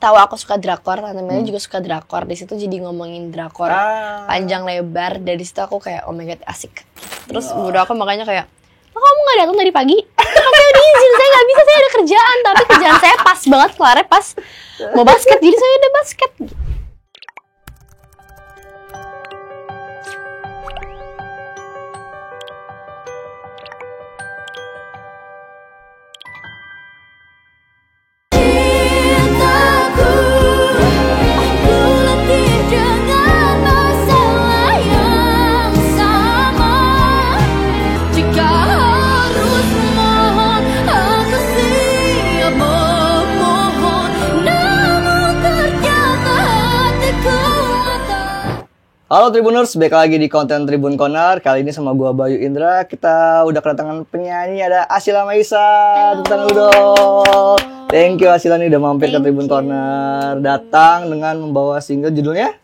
tahu aku suka drakor, Tante Meli juga suka drakor. Di situ jadi ngomongin drakor panjang lebar. Dari situ aku kayak oh my god asik. Terus guru aku makanya kayak, oh, kamu nggak datang dari pagi? Oke udah izin, saya nggak bisa, saya ada kerjaan. Tapi kerjaan saya pas banget kelarnya pas mau basket, jadi saya udah basket. Halo Tribuners, balik lagi di konten Tribun Corner. Kali ini sama gua Bayu Indra. Kita udah kedatangan penyanyi, ada Asila Maisa. Tentang dulu dong. Thank you Asila nih udah mampir ke Tribun Corner. Datang dengan membawa single judulnya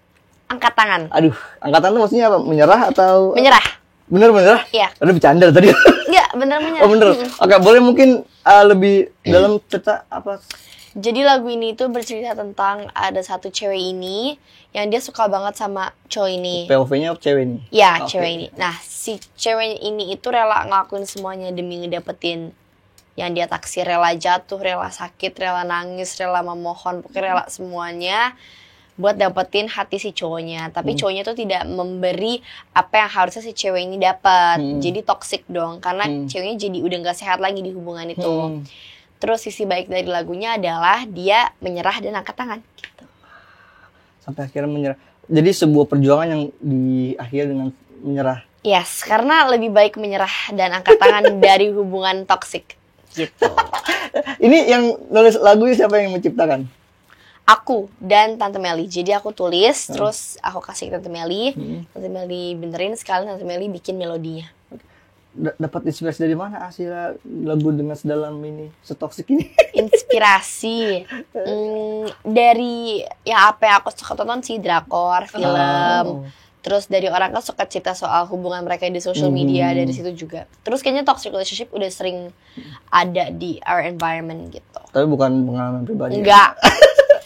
Angkat Tangan. Aduh, angkat tangan tuh maksudnya apa? Menyerah atau Menyerah. Bener menyerah? Iya. Aduh bercanda tadi. Enggak, bener menyerah. Oh bener. Oke, boleh mungkin lebih dalam cerita apa? Jadi lagu ini tuh bercerita tentang ada satu cewek ini yang dia suka banget sama cowok ini. POV-nya cewek ini? Ya, Okay. cewek ini. Nah, si cewek ini itu rela ngelakuin semuanya demi ngedapetin yang dia taksir. Rela jatuh, rela sakit, rela nangis, rela memohon. Pokoknya rela semuanya buat dapetin hati si cowoknya. Tapi cowoknya tuh tidak memberi apa yang harusnya si cewek ini dapat. Jadi toxic dong. Karena ceweknya jadi udah gak sehat lagi di hubungan itu. Terus sisi baik dari lagunya adalah dia menyerah dan angkat tangan gitu. Sampai akhirnya menyerah. Jadi sebuah perjuangan yang diakhiri dengan menyerah. Yes, karena lebih baik menyerah dan angkat tangan dari hubungan toksik gitu. Ini yang nulis lagunya siapa yang menciptakan? Aku dan Tante Meli. Jadi aku tulis, terus aku kasih ke Tante Meli. Tante Meli benerin, sekalian Tante Meli bikin melodinya. Dapat inspirasi dari mana Asila lagu dengan sedalam ini, setoksik ini? Inspirasi dari ya apa yang aku suka tonton sih, drakor, film. Terus dari orang kan suka cerita soal hubungan mereka di social media, dari situ juga. Terus kayaknya toxic relationship udah sering ada di our environment gitu. Tapi bukan pengalaman pribadi. Enggak.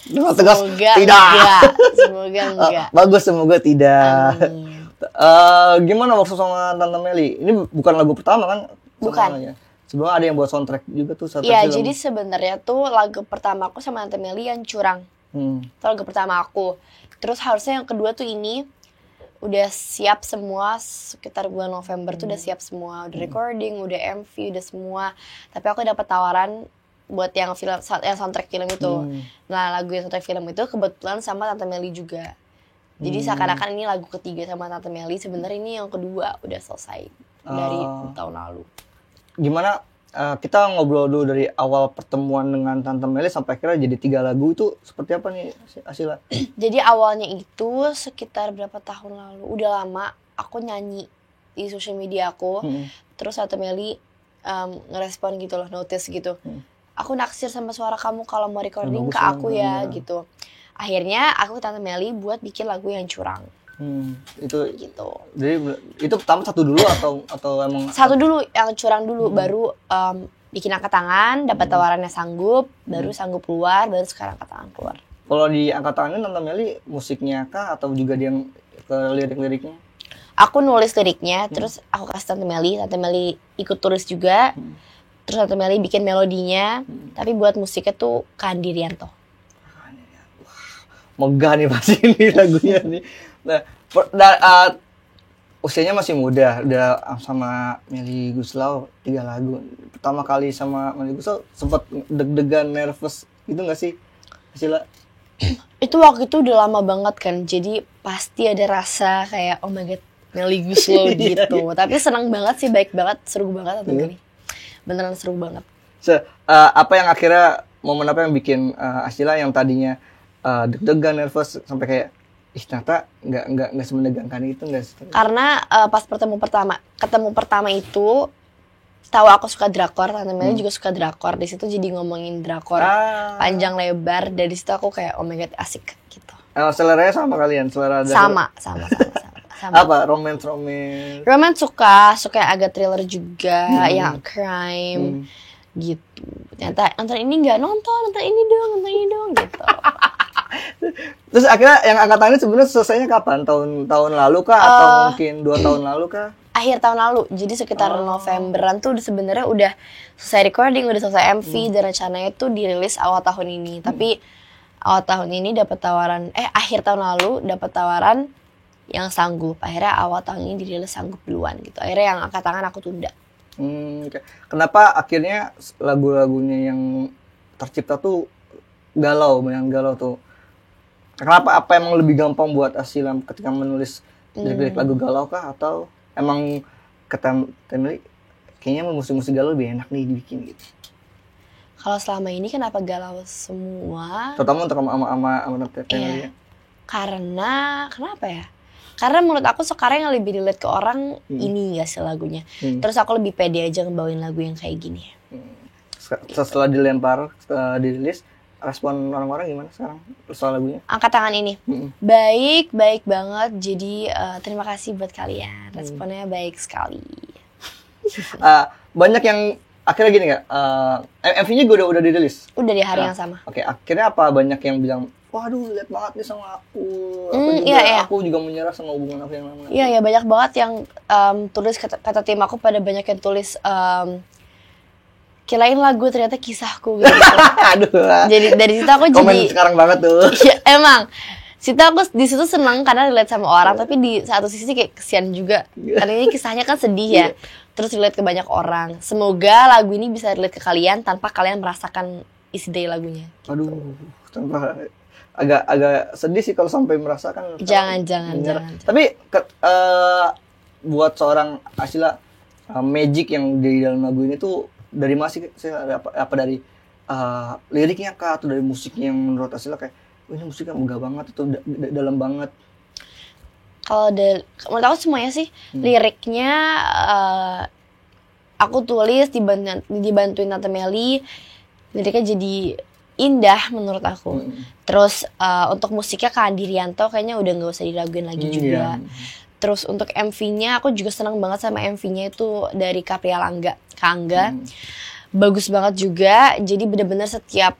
Tegas. Semoga tidak. Enggak. Semoga enggak. Bagus, semoga tidak. Amin. Gimana waktu sama Tante Meli? Ini bukan lagu pertama kan? Bukan. Sebelumnya ada yang buat soundtrack juga tuh. Iya, jadi sebenarnya tuh lagu pertama aku sama Tante Meli yang Curang. Itu lagu pertama aku. Terus harusnya yang kedua tuh ini udah siap semua, sekitar bulan November tuh udah siap semua, udah recording, udah MV, udah semua. Tapi aku dapat tawaran buat yang film, yang soundtrack film itu. Nah, lagu yang soundtrack film itu kebetulan sama Tante Meli juga. Jadi seakan-akan ini lagu ketiga sama Tante Meli. Sebenarnya ini yang kedua udah selesai dari tahun lalu. Gimana kita ngobrol dulu dari awal pertemuan dengan Tante Meli sampai akhirnya jadi 3 lagu itu seperti apa nih Asila? Jadi awalnya itu sekitar berapa tahun lalu, udah lama aku nyanyi di social media aku. Terus Tante Meli ngerespon gitu loh, notice gitu. Aku naksir sama suara kamu, kalau mau recording ke aku ya gitu. Akhirnya aku ke Tante Meli buat bikin lagu yang Curang. Itu gitu. Jadi itu pertama satu dulu atau emang satu dulu, yang Curang dulu, baru bikin Angkat Tangan, dapat tawarannya Sanggup, baru Sanggup keluar, baru sekarang Angkat Tangan keluar. Kalau di Angkat Tangan ini Tante Meli musiknya kah atau juga dia yang ke lirik-liriknya? Aku nulis liriknya, terus aku kasih Tante Meli ikut tulis juga. Terus Tante Meli bikin melodinya, tapi buat musiknya tuh Kandi Rianto. Megah nih pasti ini lagunya nih. Nah, usianya masih muda, udah sama Melly Goeslaw 3 lagu. Pertama kali sama Melly Goeslaw sempat deg-degan, nervous gitu nggak sih, Asila? Itu waktu itu udah lama banget kan, jadi pasti ada rasa kayak oh my god, Melly Goeslaw gitu. Tapi senang banget sih, baik banget, seru banget Tante Meli. Beneran seru banget. Apa yang akhirnya momen apa yang bikin Asila yang tadinya deg-degan, nervous sampai kayak ternyata nggak semendegangkan itu nggak? Karena pas ketemu pertama itu tahu aku suka drakor, Tante Meli juga suka drakor. Di situ jadi ngomongin drakor panjang lebar. Dari situ aku kayak oh my god asik gitu. Seleranya sama kalian, selera sama. Apa romance suka yang agak thriller juga, yang crime gitu. Ternyata nonton ini nggak nonton ini dong gitu. Terus akhirnya yang angkatan ini sebenarnya selesainya kapan? Tahun lalu kah atau mungkin 2 tahun lalu kah? Akhir tahun lalu, jadi sekitar Novemberan tuh sebenarnya udah selesai recording, udah selesai MV dan rencananya tuh dirilis awal tahun ini. Tapi awal tahun ini dapat tawaran, akhir tahun lalu dapat tawaran yang sanggup. Akhirnya awal tahun ini dirilis sanggup duluan gitu. Akhirnya yang angkat tangan aku tunda. Okay. Kenapa akhirnya lagu-lagunya yang tercipta tuh galau, yang galau tuh? Kenapa, apa emang lebih gampang buat Asila ketika menulis lirik lagu galau kah, atau emang kata Temeli kayaknya musik-musik galau lebih enak nih dibikin gitu? Kalau selama ini kenapa galau semua? Terutama untuk sama Temeli. Karena kenapa ya? Karena menurut aku sekarang yang lebih relate ke orang ini gak sih lagunya. Terus aku lebih pede aja ngebawain lagu yang kayak gini. Setelah dilempar, dirilis, respon orang-orang gimana sekarang soal lagunya? Angkat tangan ini. Baik banget. Jadi terima kasih buat kalian. Responnya baik sekali. Banyak yang akhirnya gini nggak? MV-nya gue udah dirilis. Udah di hari yang sama. Oke, akhirnya apa banyak yang bilang, waduh, lihat banget nih sama aku. Aku juga menyerah sama hubungan aku yang lama. Iya, banyak banget yang tulis kata tim aku, pada banyak yang tulis kirain lagu ternyata kisahku gitu. Aduh. Jadi dari situ aku komen sekarang banget tuh. Iya, emang. Situ aku di situ senang karena relate sama orang, tapi di satu sisi kayak kesian juga. Karena ini kisahnya kan sedih ya. Terus relate ke banyak orang. Semoga lagu ini bisa relate ke kalian tanpa kalian merasakan isi dari lagunya. Aduh, tanpa agak sedih sih kalau sampai merasakan. Jangan. Tapi buat seorang Asila, magic yang di dalam lagu ini tuh dari masih apa dari liriknya kah, atau dari musiknya yang menurut Asila kayak ini musiknya megah banget atau dalam banget? Kalau menurut aku semuanya sih, liriknya aku tulis dibantuin Tante Meli, liriknya jadi indah menurut aku. Terus untuk musiknya Kak Andi Rianto kayaknya udah nggak usah diraguin lagi juga. Terus untuk MV-nya aku juga senang banget sama MV-nya itu dari Kapriya Kangga. Bagus banget juga. Jadi benar-benar setiap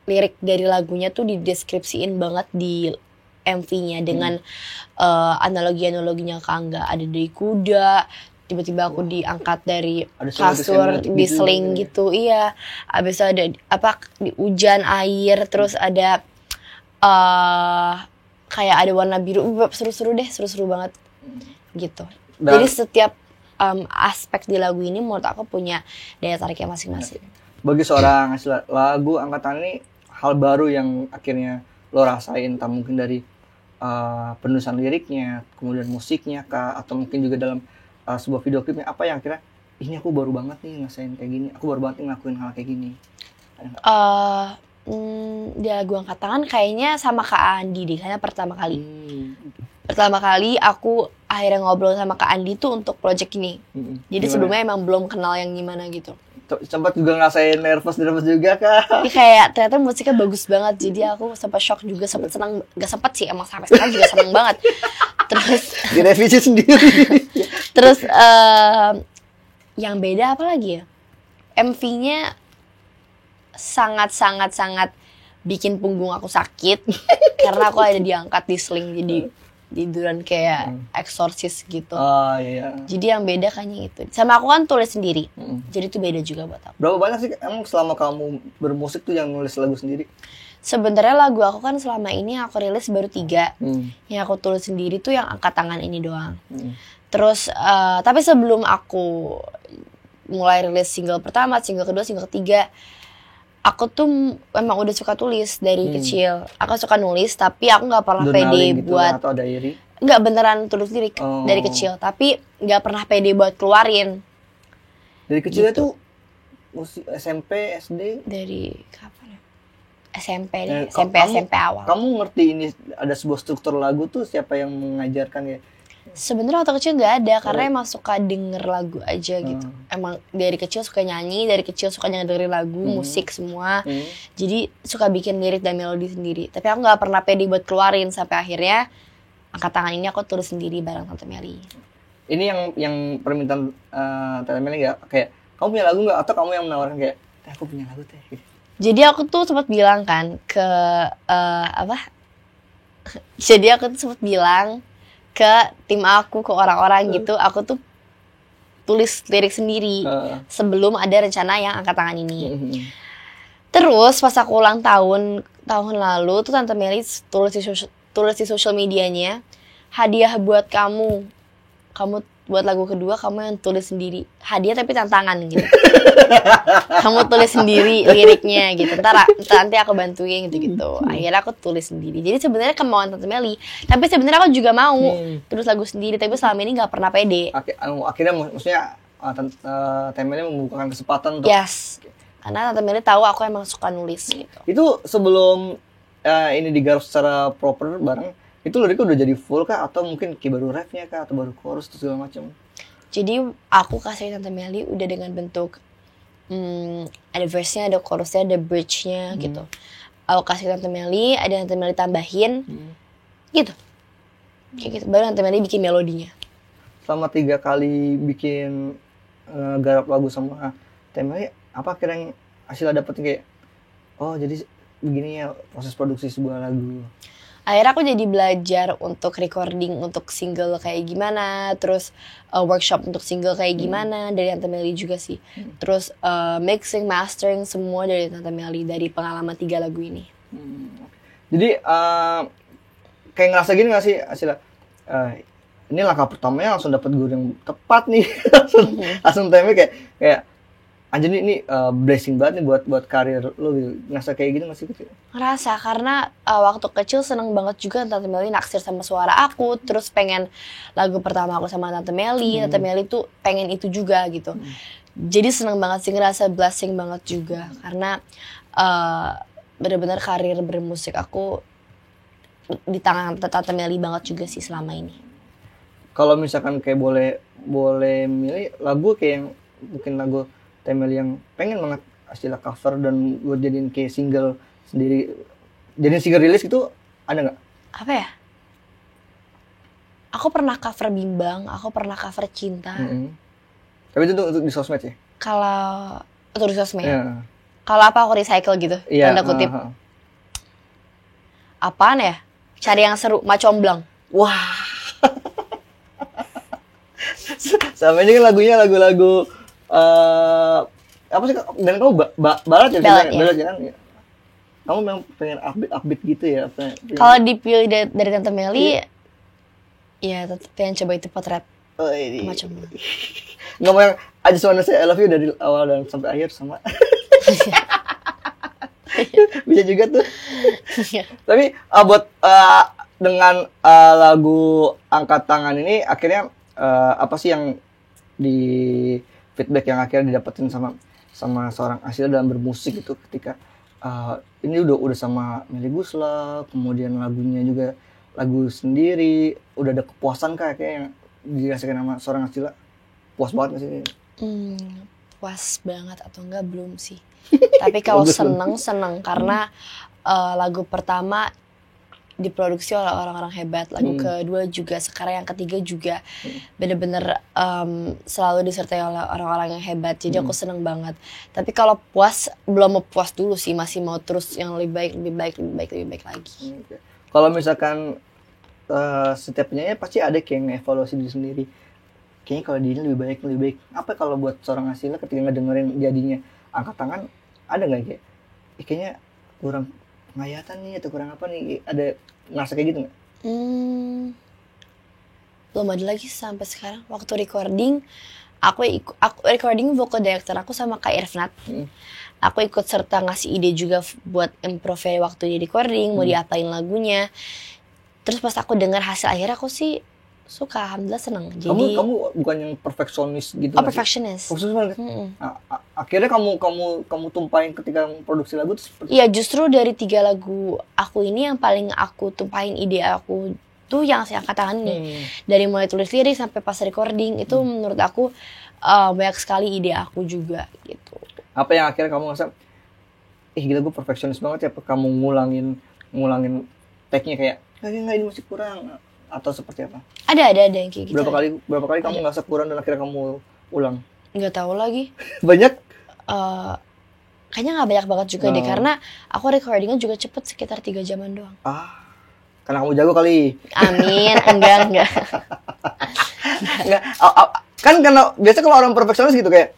lirik dari lagunya tuh dideskripsiin banget di MV-nya dengan analoginya Kangga. Ada dari kuda, tiba-tiba aku diangkat dari kasur, diseling gitu. Iya. Abis ada di hujan air, terus ada kayak ada warna biru. Seru-seru banget gitu. Jadi setiap aspek di lagu ini menurut aku punya daya tariknya masing-masing. Bagi seorang lagu angkatan ini, hal baru yang akhirnya lo rasain, entah mungkin dari penulisan liriknya, kemudian musiknya kah, atau mungkin juga dalam sebuah video klipnya, apa yang kira ini aku baru banget nih ngerasain kayak gini, aku baru banget nih ngelakuin hal kayak gini? Di lagu Angkat Tangan kayaknya sama Kak Andi deh, kayaknya pertama kali aku akhirnya ngobrol sama Kak Andi tuh untuk project ini. Jadi sebelumnya emang belum kenal yang gimana gitu. Sempat juga ngerasain nervous juga kah? Kayak ternyata musiknya bagus banget, jadi aku sempat shock juga, sempat senang, gak sempat sih, emang sampai sekarang juga senang banget. Terus direvisi sendiri. Terus yang beda apa lagi ya? MV-nya sangat bikin punggung aku sakit karena aku ada diangkat di sling, jadi tiduran kayak eksorsis gitu. Iya. Jadi yang beda kayaknya itu. Sama aku kan tulis sendiri. Jadi itu beda juga buat aku. Berapa banyak sih emang selama kamu bermusik tuh yang nulis lagu sendiri? Sebenarnya lagu aku kan selama ini aku rilis baru 3. Yang aku tulis sendiri tuh yang Angkat Tangan ini doang. Terus tapi sebelum aku mulai rilis single pertama, single kedua, single ketiga, aku tuh memang udah suka tulis dari kecil. Aku suka nulis, tapi aku nggak pernah pede gitu buat. Atau diary? Nggak beneran tulis lirik dari kecil, tapi nggak pernah pede buat keluarin. Dari kecil gitu. Itu SMP, SD? Dari kapan ya? SMP deh, SMP awal. Kamu ngerti ini ada sebuah struktur lagu tuh siapa yang mengajarkan ya? Sebenarnya waktu kecil nggak ada, karena emang suka denger lagu aja gitu. Emang dari kecil suka nyanyi, dari kecil suka dengerin lagu, musik semua. Jadi suka bikin lirik dan melodi sendiri. Tapi aku nggak pernah pede buat keluarin, sampai akhirnya Angkat Tangan ini aku tulis sendiri bareng Tante Meli. Ini yang permintaan Tante Meli nggak? Kayak kamu punya lagu nggak? Atau kamu yang menawarkan kayak, aku punya lagu teh? Jadi aku tuh sempat bilang kan ke jadi aku tuh sempat bilang ke tim aku, ke orang-orang gitu, aku tuh tulis lirik sendiri sebelum ada rencana yang angkat tangan ini. Terus pas aku ulang tahun lalu tuh Tante Meli tulis di social medianya, hadiah buat kamu buat lagu kedua kamu yang tulis sendiri, hadiah tapi tantangan gitu. Kamu tulis sendiri liriknya gitu, nanti aku bantuin gitu. Akhirnya aku tulis sendiri. Jadi sebenarnya kemauan Tante Meli, tapi sebenarnya aku juga mau tulis lagu sendiri, tapi selama ini nggak pernah pede. Akhirnya maksudnya Tante Meli membukakan kesempatan untuk karena Tante Meli tahu aku emang suka nulis gitu. Itu sebelum ini digarap secara proper bareng, itu liriknya udah jadi full kah, atau mungkin kayak baru refnya kah, atau baru chorus terus segala macam? Jadi aku kasih Tante Meli udah dengan bentuk ada verse-nya, ada chorusnya, ada bridge-nya gitu. Aku kasih Tante Meli, ada Tante Meli tambahin gitu. Kayak gitu, baru Tante Meli bikin melodinya. Selama 3 kali bikin garap lagu sama Tante Meli, apa kira-kira hasil dapetnya kayak, oh jadi begini ya proses produksi sebuah lagu? Akhirnya aku jadi belajar untuk recording untuk single kayak gimana, terus workshop untuk single kayak gimana dari Tante Meli juga sih. Terus mixing, mastering semua dari Tante Meli, dari pengalaman 3 lagu ini. Jadi kayak ngerasa gini gak sih Asila? Ini langkah pertamanya langsung dapat guru yang tepat nih. langsung Tante Meli kayak anjir ini blessing banget nih buat karir lo gitu. Ngerasa kayak gitu gak sih? Ngerasa, karena waktu kecil seneng banget juga Tante Meli naksir sama suara aku. Terus pengen lagu pertama aku sama Tante Meli. Tante Meli tuh pengen itu juga gitu. Jadi seneng banget sih, ngerasa blessing banget juga. Karena benar-benar karir bermusik aku di tangan Tante Meli banget juga sih selama ini. Kalau misalkan kayak boleh milih lagu kayak yang mungkin lagu Tante Meli yang pengen banget Asila cover dan buat jadiin kayak single sendiri, jadiin single rilis gitu, ada nggak? Apa ya? Aku pernah cover Bimbang, aku pernah cover Cinta. Tapi itu untuk di sosmed ya? Kalau untuk di sosmed ya? Kalau apa aku recycle gitu, tanda kutip. Apaan ya? Cari yang seru, Macomblang. Wah. Sama ini kan lagunya lagu-lagu apa sih, dan kamu barat ya? Barat ya kan? Kamu memang pengen upbeat gitu ya? Kalau dipilih dari Tante Meli, ya tetap pengen coba itu potret. Macam nggak mau yang I just wanna say I love you dari awal dan sampai akhir sama. Bisa juga tuh. Tapi buat dengan lagu Angkat Tangan ini akhirnya apa sih yang di feedback yang akhirnya didapetin sama seorang Asila dalam bermusik itu ketika ini udah sama Melly Goeslaw, kemudian lagunya juga lagu sendiri, udah ada kepuasan kah kayak yang dirasakan sama seorang Asila? Puas banget gak sih? Puas banget atau enggak belum sih. Tapi kalau seneng karena lagu pertama diproduksi oleh orang-orang hebat, lagu kedua juga, sekarang yang ketiga juga bener-bener selalu disertai oleh orang-orang yang hebat. Jadi aku seneng banget. Tapi kalau puas, belum mau puas dulu sih, masih mau terus yang lebih baik lagi. Kalau misalkan setiap penyanyi pasti ada kayak nge-evaluasi diri sendiri. Kayaknya kalau dia lebih baik. Apa kalau buat seorang Asila ketika ngedengerin jadinya Angkat Tangan, ada nggak kayak kayaknya kurang penghayatan nih atau kurang apa nih, ada ngerasa kayak gitu nggak? Belum ada lagi sampai sekarang. Waktu recording, aku recording vocal director aku sama Kak Irfnat. Aku ikut serta ngasih ide juga buat improve waktu di recording, mau diapain lagunya. Terus pas aku dengar hasil akhir, aku sih suka, alhamdulillah seneng. Jadi kamu bukan yang perfeksionis gitu? Perfectionist. Akhirnya kamu tumpahin ketika produksi lagu tuh seperti? Iya, justru dari 3 lagu aku ini yang paling aku tumpahin ide aku tuh yang si Angkat Tangan nih. Dari mulai tulis lirik sampai pas recording itu menurut aku banyak sekali ide aku juga gitu. Apa yang akhirnya kamu ngerasa, gila gue perfeksionis banget ya? Kamu ngulangin take-nya kayak nggak ini masih kurang, atau seperti apa? Ada yang kayak gitu. Berapa kali kamu ngerasa kurang dan akhirnya kamu ulang? Nggak tahu lagi. Banyak? Kayaknya nggak banyak banget juga deh, karena aku recordingnya juga cepet, sekitar 3 jaman doang. Karena kamu jago kali. Amin. enggak. Enggak. Kan karena biasa kalau orang perfeksionis gitu kayak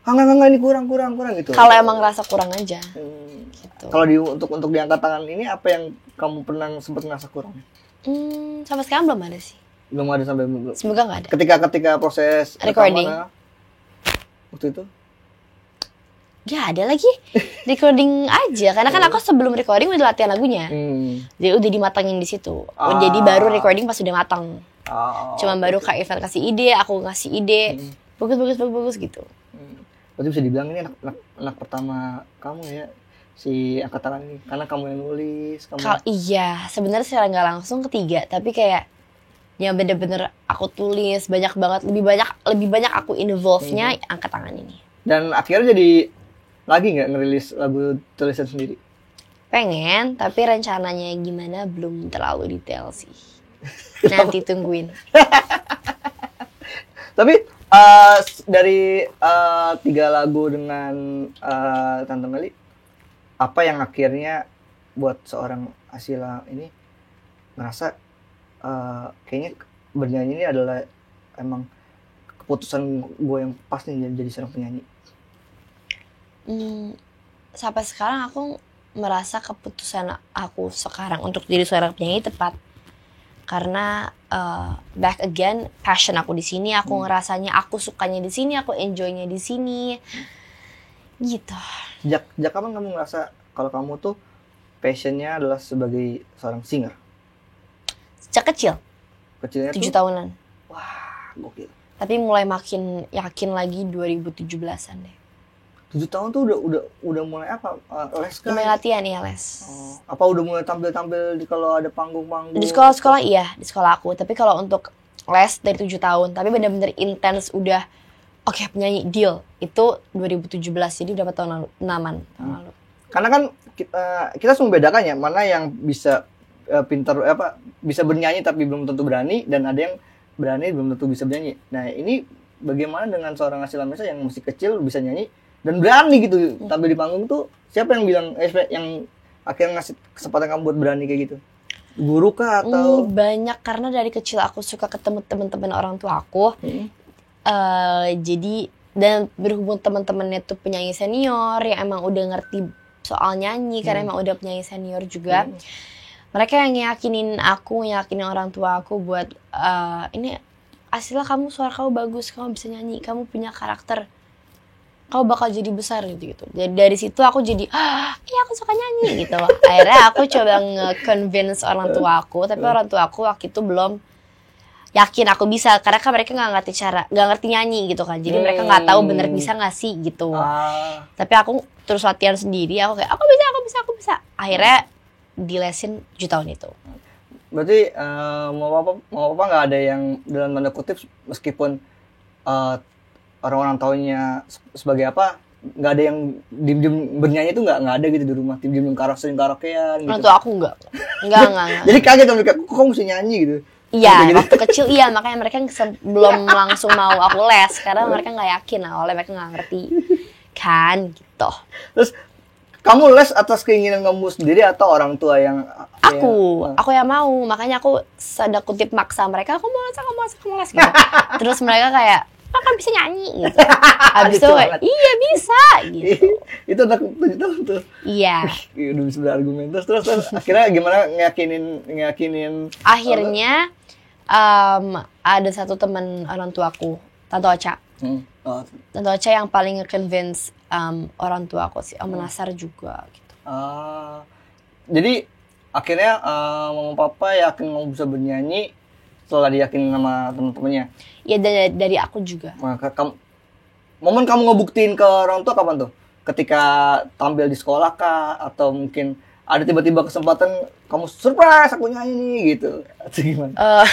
enggak ini kurang gitu. Kalau emang ngerasa kurang aja. Gitu. Kalau untuk diangkat tangan ini apa yang kamu pernah sempat ngerasa kurang? Sampai sekarang belum ada sih. Belum ada sampai belum. Semoga nggak ada. Ketika proses recording waktu itu? Ya ada lagi recording aja, karena kan aku sebelum recording udah latihan lagunya, jadi udah dimatangin di situ. Jadi baru recording pas udah matang. Cuma baru Kak Ivan kasih ide, aku ngasih ide, bagus gitu. Berarti bisa dibilang ini anak pertama kamu ya, si angkat tangan ini, karena kamu yang nulis. Iya, sebenarnya secara nggak langsung ketiga, tapi kayak yang bener-bener aku tulis banyak banget, lebih banyak aku involve-nya angkat tangan ini. Dan akhirnya jadi lagi nggak ngerilis lagu tulisan sendiri? Pengen, tapi rencananya gimana belum terlalu detail sih. Nanti tungguin. Tapi dari 3 lagu dengan Tante Meli, apa yang akhirnya buat seorang Asila ini ngerasa kayaknya bernyanyi ini adalah emang keputusan gue yang pas nih jadi seorang penyanyi? Sampai sekarang aku merasa keputusan aku sekarang untuk jadi seorang penyanyi tepat, karena back again passion aku di sini, aku ngerasanya aku sukanya di sini, aku enjoynya di sini, gitu. Sejak kapan kamu ngerasa kalau kamu tuh passionnya adalah sebagai seorang singer? Sejak kecil. Kecilnya 7 tahunan. Wah, gokil. Tapi mulai makin yakin lagi 2017-an deh. 7 tahun tuh udah mulai apa? Les kan? Mulai latihan ya, les. Apa udah mulai tampil kalau ada panggung-panggung? Di sekolah iya, di sekolah aku. Tapi kalau untuk les dari 7 tahun, tapi benar-benar intens udah oke, penyanyi deal. Itu 2017, jadi udah tahun lalu, 6 tahun lalu. Karena kan kita semua bedakan ya, mana yang bisa pintar bisa bernyanyi tapi belum tentu berani, dan ada yang berani belum tentu bisa bernyanyi. Nah, ini bagaimana dengan seorang Asila Maisa yang masih kecil bisa nyanyi dan berani gitu tampil di panggung tuh? Siapa yang bilang yang akhirnya ngasih kesempatan kamu buat berani kayak gitu? Guru kah atau? Banyak, karena dari kecil aku suka ketemu teman-teman orang tua aku. Jadi dan berhubung teman-temannya tuh penyanyi senior yang emang udah ngerti soal nyanyi, karena emang udah penyanyi senior juga. Mereka yang yakinin orang tua aku buat ini Asila, kamu suara kamu bagus, kamu bisa nyanyi, kamu punya karakter, kamu bakal jadi besar gitu. Jadi dari situ aku jadi iya aku suka nyanyi gitu. Akhirnya aku coba nge-convince orang tua aku, tapi orang tua aku waktu itu belum yakin aku bisa, karena kan mereka nggak ngerti nyanyi gitu kan. Jadi mereka nggak tahu bener bisa nggak sih gitu. Tapi aku terus latihan sendiri, aku kayak aku bisa. Akhirnya dilesin 7 tahun itu. Berarti mau apa nggak ada yang dalam tanda kutip, meskipun orang-orang taunya sebagai apa, nggak ada yang diem bernyanyi itu nggak ada gitu di rumah, diem karaokean gitu? Untuk aku nggak. Jadi kaget mereka, kok kamu mesti nyanyi gitu? Iya, waktu kecil iya, makanya mereka belum langsung mau aku les, karena mereka nggak yakin, awalnya mereka nggak ngerti kan gitu. Terus kamu les atas keinginan kamu sendiri atau orang tua yang? Aku yang mau, makanya aku sadar kutip maksa mereka, aku mau les gitu. Terus mereka kayak, kan bisa nyanyi gitu. Habis itu iya bisa gitu. Itu anak 7 tahun tuh. Iya. Udah bisa berargumen. Terus akhirnya gimana ngeyakinin? Akhirnya ada satu teman orang tuaku, Tante Ocha. Tante Ocha yang paling nge-convince orang tua aku sih, Om Nasar juga gitu. Jadi akhirnya mama papa yakin kamu bisa bernyanyi setelah diyakinin sama teman-temannya. Ya dari aku juga. Momen kamu ngebuktiin ke orang tua kapan tuh? Ketika tampil di sekolah kah? Atau mungkin ada tiba-tiba kesempatan kamu surprise aku nyanyi nih gitu? Atau gimana?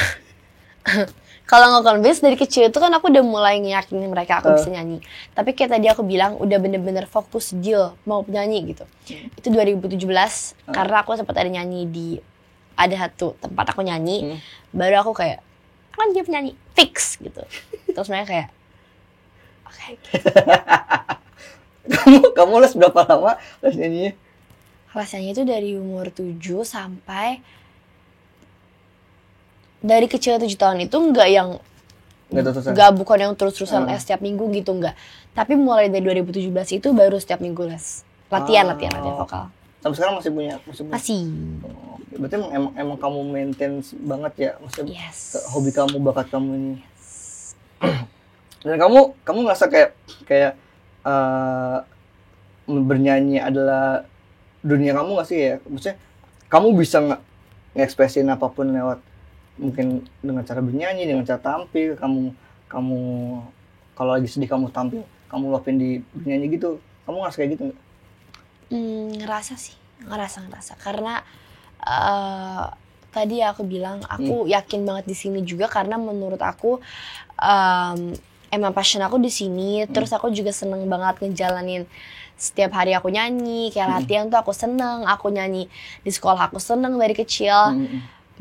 Kalau nge-convince dari kecil itu kan aku udah mulai ngeyakinin mereka aku bisa nyanyi. Tapi kayak tadi aku bilang udah bener-bener fokus deal mau penyanyi gitu. Itu 2017 karena aku sempat ada nyanyi ada satu tempat aku nyanyi. Baru aku kayak kan dia penyanyi fix gitu. Terus mereka kayak oke. Kamu les berapa lama les nyanyinya? Les nyanyi itu dari umur 7 sampai dari kecil 7 tahun itu enggak bukan yang terus-terusan les setiap minggu gitu, enggak. Tapi mulai dari 2017 itu baru setiap minggu les. Latihan vokal. Sampai sekarang masih punya? Masih. Oh, berarti emang kamu maintain banget ya, maksudnya hobi kamu, bakat kamu ini. Yes. Dan kamu ngerasa kayak bernyanyi adalah dunia kamu nggak sih ya? Maksudnya kamu bisa ngekspresin apapun lewat mungkin dengan cara bernyanyi, dengan cara tampil. Kamu kalau lagi sedih kamu tampil, kamu luapin di bernyanyi gitu. Kamu ngerasa kayak gitu nggak? Ngerasa sih, ngerasa karena tadi aku bilang aku yakin banget di sini juga karena menurut aku emang passion aku di sini. Terus aku juga seneng banget ngejalanin setiap hari aku nyanyi, kayak latihan tuh aku seneng, aku nyanyi di sekolah aku seneng dari kecil.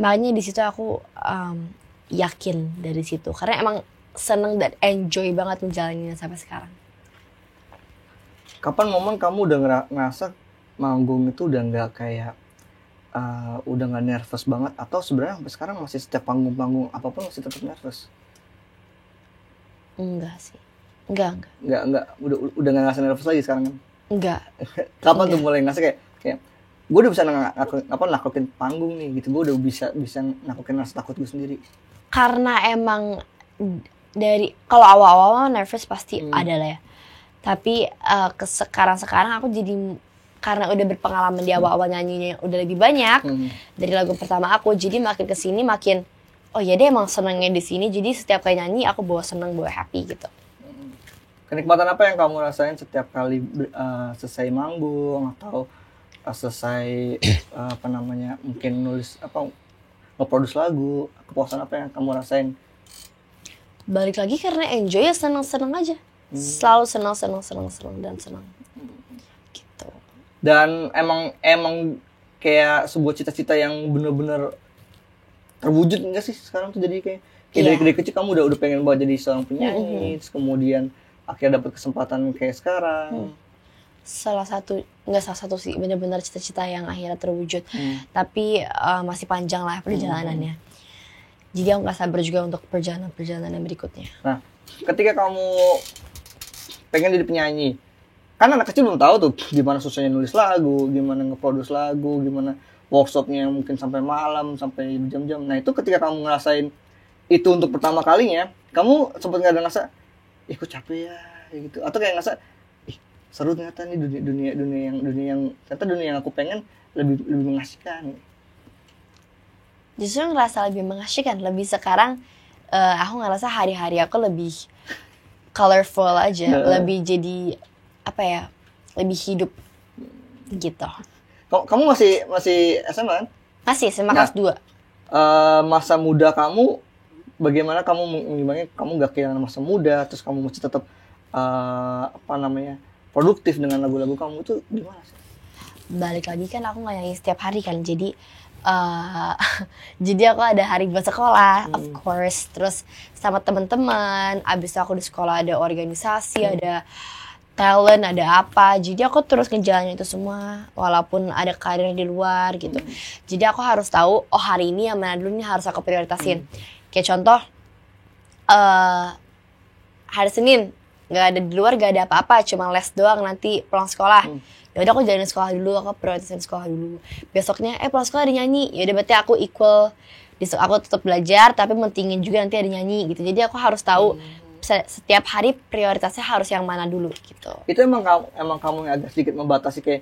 Makanya di situ aku yakin dari situ karena emang seneng dan enjoy banget menjalaninya sampai sekarang. Kapan momen kamu udah ngerasa manggung itu udah nggak kayak udah nggak nervous banget, atau sebenarnya sampai sekarang masih setiap panggung apapun masih tetap nervous? Enggak sih, enggak. Udah nggak ngerasa nervous lagi sekarang kan? Enggak. Kapan tuh mulai ngerasa kayak gue udah bisa naklukin panggung nih gitu, gue udah bisa naklukin rasa takut gue sendiri? Karena emang dari kalau awal-awal nervous pasti ada lah ya. Tapi sekarang aku jadi karena udah berpengalaman di awal-awal nyanyinya udah lebih banyak dari lagu pertama aku, jadi makin kesini makin oh ya deh emang senengnya di sini, jadi setiap kali nyanyi aku bawa seneng, bawa happy gitu. Kenikmatan apa yang kamu rasain setiap kali selesai manggung atau selesai mungkin nulis nge-produce lagu, kepuasan apa yang kamu rasain? Balik lagi karena enjoy ya, seneng aja. Selalu senang gitu. Dan emang kayak sebuah cita-cita yang benar-benar terwujud enggak sih sekarang tuh? Jadi kayak dari kecil kamu udah pengen banget jadi seorang penyanyi, terus kemudian akhirnya dapat kesempatan kayak sekarang. Salah satu sih, benar-benar cita-cita yang akhirnya terwujud. Tapi masih panjang lah perjalanannya. Jadi aku nggak sabar juga untuk perjalanan berikutnya. Nah, ketika kamu pengen jadi penyanyi, kan anak kecil belum tahu tuh gimana susahnya nulis lagu, gimana nge-produce lagu, gimana workshopnya mungkin sampai malam, sampai jam-jam. Nah itu ketika kamu ngerasain itu untuk pertama kalinya, kamu sempat nggak ada ngerasa, kok capek ya, gitu, atau kayak ngerasa, seru ternyata nih dunia yang aku pengen lebih mengasihkan. Justru ngerasa lebih mengasihkan, lebih sekarang aku ngerasa hari-hari aku lebih colorful aja, lebih jadi lebih hidup gitu. Kamu masih SMA kan? Masih SMA kelas 2. Masa muda kamu bagaimana? Kamu gak kehilangan masa muda, terus kamu masih tetap produktif dengan lagu-lagu kamu, itu gimana sih? Balik lagi kan aku nggak nyanyi setiap hari kan, jadi jadi aku ada hari buat sekolah, of course, terus sama teman-teman. Abis itu aku di sekolah ada organisasi, ada talent, ada apa. Jadi aku terus ngejalanin itu semua, walaupun ada karir di luar gitu. Jadi aku harus tahu, hari ini yang mana dulu nih harus aku prioritasin. Kayak contoh, hari Senin nggak ada di luar, nggak ada apa-apa, cuma les doang, nanti pulang sekolah. Ya udah aku jalanin sekolah dulu, aku prioritasin sekolah dulu. Besoknya pulang sekolah ada nyanyi, ya udah berarti aku equal, aku tetap belajar tapi mentingin juga nanti ada nyanyi gitu. Jadi aku harus tahu setiap hari prioritasnya harus yang mana dulu gitu. Itu emang kamu yang agak sedikit membatasi kayak